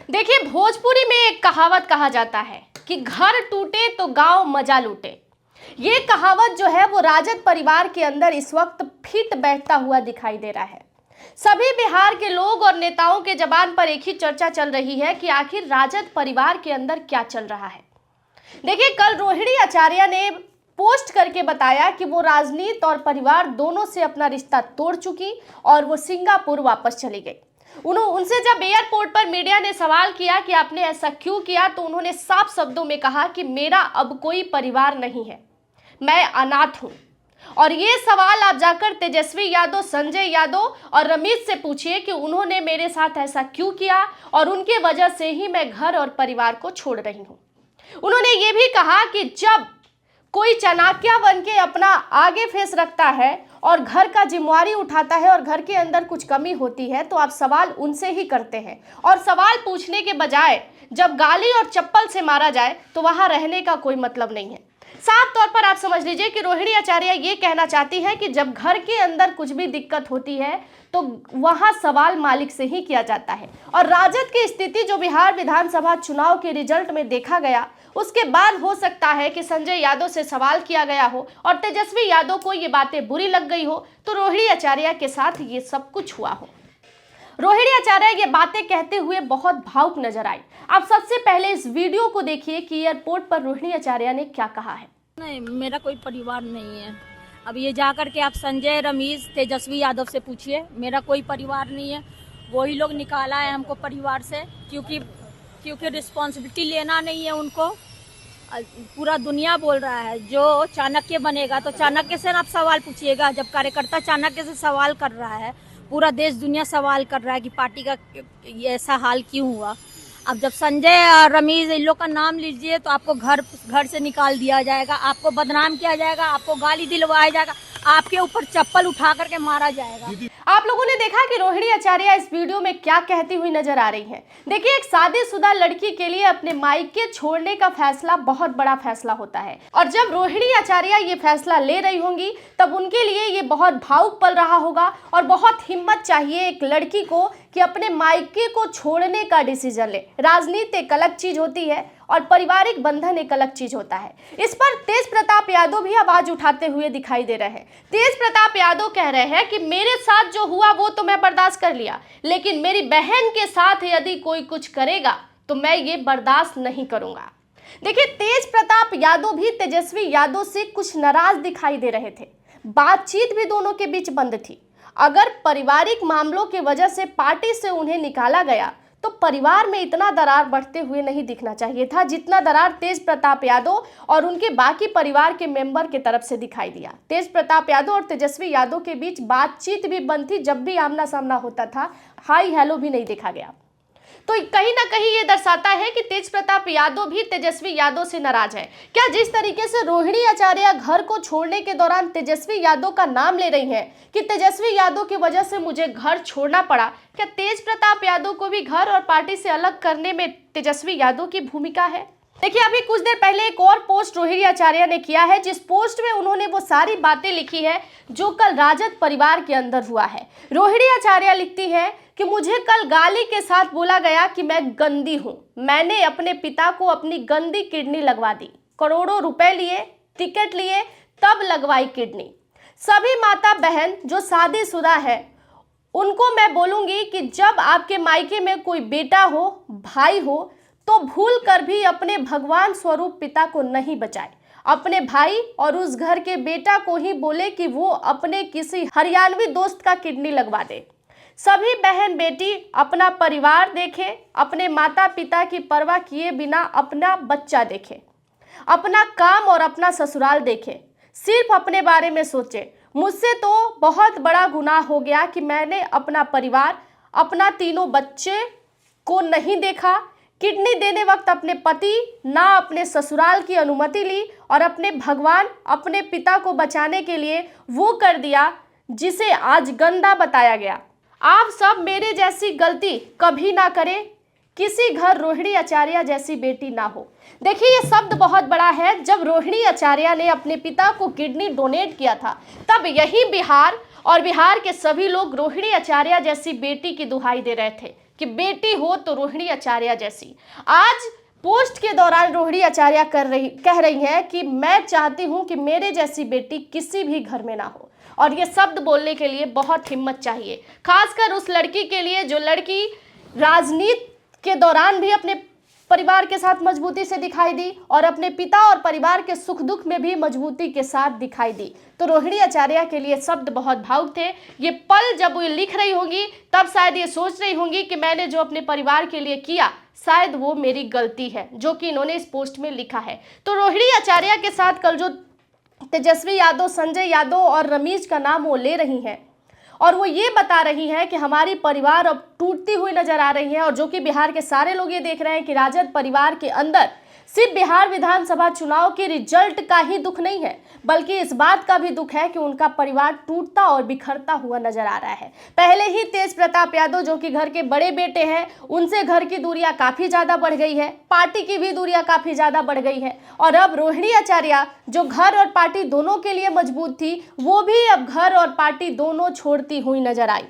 देखिए, भोजपुरी में एक कहावत कहा जाता है कि घर टूटे तो गांव मजा लूटे। ये कहावत जो है वो राजद परिवार के अंदर इस वक्त फिट बैठता हुआ दिखाई दे रहा है। सभी बिहार के लोग और नेताओं के जबान पर एक ही चर्चा चल रही है कि आखिर राजद परिवार के अंदर क्या चल रहा है। देखिए, कल रोहिणी आचार्य ने पोस्ट करके बताया कि वो राजनीति और परिवार दोनों से अपना रिश्ता तोड़ चुकी और वो सिंगापुर वापस चली गई। उनसे जब एयरपोर्ट पर मीडिया ने सवाल किया कि आपने ऐसा क्यों किया, तो उन्होंने साफ शब्दों में कहा कि मेरा अब कोई परिवार नहीं है, मैं अनाथ हूं। और ये सवाल आप जाकर तेजस्वी यादव, संजय यादव और रमेश से पूछिए कि उन्होंने मेरे साथ ऐसा क्यों किया और उनके वजह से ही मैं घर और परिवार को छोड़ रही हूं। उन्होंने ये भी कहा कि जब कोई चाणक्य बन के अपना आगे फेस रखता है और घर का जिम्मेवारी उठाता है और घर के अंदर कुछ कमी होती है तो आप सवाल उनसे ही करते हैं, और सवाल पूछने के बजाय जब गाली और चप्पल से मारा जाए तो वहां रहने का कोई मतलब नहीं है। साफ तौर पर आप समझ लीजिए कि रोहिणी आचार्य ये कहना चाहती है कि जब घर के अंदर कुछ भी दिक्कत होती है तो वहां सवाल मालिक से ही किया जाता है। और राजद की स्थिति जो बिहार विधानसभा चुनाव के रिजल्ट में देखा गया, उसके बाद हो सकता है कि संजय यादव से सवाल किया गया हो और तेजस्वी यादव को ये बातें बुरी लग गई हो, तो रोहिणी आचार्य के साथ ये सब कुछ हुआ हो। रोहिणी आचार्य ये बातें कहते हुए बहुत भावुक नजर आई। आप सबसे पहले इस वीडियो को देखिए कि एयरपोर्ट पर रोहिणी आचार्य ने क्या कहा है। नहीं, मेरा कोई परिवार नहीं है। अब ये जाकर के आप संजय, रमेश, तेजस्वी यादव से पूछिए, मेरा कोई परिवार नहीं है। वही लोग निकाला है हमको परिवार से, क्योंकि रिस्पॉन्सिबिलिटी लेना नहीं है उनको। पूरा दुनिया बोल रहा है जो चाणक्य बनेगा तो चाणक्य से आप सवाल पूछिएगा। जब कार्यकर्ता चाणक्य से सवाल कर रहा है, पूरा देश दुनिया सवाल कर रहा है कि पार्टी का ऐसा हाल क्यों हुआ। अब जब संजय और रमेश इन लोग का नाम लीजिए तो आपको घर से निकाल दिया जाएगा, आपको बदनाम किया जाएगा, आपको गाली दिलवाया जाएगा, आपके ऊपर चप्पल उठा करके मारा जाएगा। आप लोगों ने देखा कि रोहिणी आचार्य इस वीडियो में क्या कहती हुई नजर आ रही हैं। देखिए, एक शादीशुदा लड़की के लिए अपने मायके छोड़ने का फैसला बहुत बड़ा फैसला होता है, और जब रोहिणी आचार्य ये फैसला ले रही होंगी तब उनके लिए ये बहुत भावुक पल रहा होगा। और बहुत हिम्मत चाहिए एक लड़की को कि अपने मायके को छोड़ने का डिसीजन ले। राजनीति एक अलग चीज होती है और पारिवारिक बंधन एक अलग चीज होता है। इस पर तेज प्रताप यादव भी आवाज उठाते हुए दिखाई दे रहे हैं। तेज प्रताप यादव कह रहे हैं कि मेरे साथ जो हुआ वो तो मैं बर्दाश्त कर लिया, लेकिन मेरी बहन के साथ यदि कोई कुछ करेगा तो मैं ये बर्दाश्त नहीं करूंगा। देखिए, तेज प्रताप यादव भी तेजस्वी यादव से कुछ नाराज दिखाई दे रहे थे। बातचीत भी दोनों के बीच बंद थी। अगर पारिवारिक मामलों की वजह से पार्टी से उन्हें निकाला गया तो परिवार में इतना दरार बढ़ते हुए नहीं दिखना चाहिए था जितना दरार तेज प्रताप यादव और उनके बाकी परिवार के मेंबर के तरफ से दिखाई दिया। तेज प्रताप यादव और तेजस्वी यादव के बीच बातचीत भी बंद थी। जब भी आमना सामना होता था, हाई हेलो भी नहीं देखा गया। तो कहीं ना कहीं ये दर्शाता है कि तेज प्रताप यादव भी तेजस्वी यादव से नाराज है। क्या जिस तरीके से रोहिणी आचार्य घर को छोड़ने के दौरान तेजस्वी यादव का नाम ले रही हैं कि तेजस्वी यादव की वजह से मुझे घर छोड़ना पड़ा, क्या तेज प्रताप यादव को भी घर और पार्टी से अलग करने में तेजस्वी यादव की भूमिका है? देखिए, अभी कुछ देर पहले एक और पोस्ट रोहिणी आचार्य ने किया है, जिस पोस्ट में उन्होंने वो सारी बातें लिखी है जो कल राजद परिवार के अंदर हुआ है। रोहिणी आचार्य लिखती है कि मुझे कल गाली के साथ बोला गया कि मैं गंदी हूं। मैंने अपने पिता को अपनी गंदी किडनी लगवा दी, करोड़ों रुपए लिए, टिकट लिए, तब लगवाई किडनी। सभी माता बहन जो शादीशुदा है उनको मैं बोलूंगी कि जब आपके मायके में कोई बेटा हो, भाई हो, तो भूल कर भी अपने भगवान स्वरूप पिता को नहीं बचाए। अपने भाई और उस घर के बेटा को ही बोले कि वो अपने किसी हरियाणवी दोस्त का किडनी लगवा दे। सभी बहन बेटी अपना परिवार देखे, अपने माता पिता की परवाह किए बिना अपना बच्चा देखे, अपना काम और अपना ससुराल देखे, सिर्फ अपने बारे में सोचे। मुझसे तो बहुत बड़ा गुनाह हो गया कि मैंने अपना परिवार, अपना तीनों बच्चे को नहीं देखा। किडनी देने वक्त अपने पति ना अपने ससुराल की अनुमति ली और अपने भगवान, अपने पिता को बचाने के लिए वो कर दिया जिसे आज गंदा बताया गया। आप सब मेरे जैसी गलती कभी ना करें, किसी घर रोहिणी आचार्य जैसी बेटी ना हो। देखिए, ये शब्द बहुत बड़ा है। जब रोहिणी आचार्य ने अपने पिता को किडनी डोनेट किया था तब यही बिहार और बिहार के सभी लोग रोहिणी आचार्य जैसी बेटी की दुहाई दे रहे थे। कि बेटी हो तो रोहिणी आचार्य जैसी। आज पोस्ट के दौरान रोहिणी आचार्य कह रही हैं कि मैं चाहती हूं कि मेरे जैसी बेटी किसी भी घर में ना हो। और ये शब्द बोलने के लिए बहुत हिम्मत चाहिए, खासकर उस लड़की के लिए जो लड़की राजनीति के दौरान भी अपने परिवार के साथ मजबूती से दिखाई दी और अपने पिता और परिवार के सुख दुख में भी मजबूती के साथ दिखाई दी। तो रोहिणी आचार्य के लिए शब्द बहुत भावुक थे। ये पल जब वो लिख रही होंगी तब शायद ये सोच रही होंगी कि मैंने जो अपने परिवार के लिए किया शायद वो मेरी गलती है, जो कि इन्होंने इस पोस्ट में लिखा है। तो रोहिणी आचार्य के साथ कल जो तेजस्वी यादव, संजय यादव और रमीज का नाम वो ले रही हैं और वो ये बता रही है कि हमारी परिवार अब टूटती हुई नजर आ रही है। और जो कि बिहार के सारे लोग ये देख रहे हैं कि राजद परिवार के अंदर सिर्फ बिहार विधानसभा चुनाव के रिजल्ट का ही दुख नहीं है, बल्कि इस बात का भी दुख है कि उनका परिवार टूटता और बिखरता हुआ नजर आ रहा है। पहले ही तेज प्रताप यादव जो कि घर के बड़े बेटे हैं, उनसे घर की दूरियां काफी ज्यादा बढ़ गई है, पार्टी की भी दूरियां काफी ज्यादा बढ़ गई है। और अब रोहिणी आचार्य जो घर और पार्टी दोनों के लिए मजबूत थी, वो भी अब घर और पार्टी दोनों छोड़ती हुई नजर आई।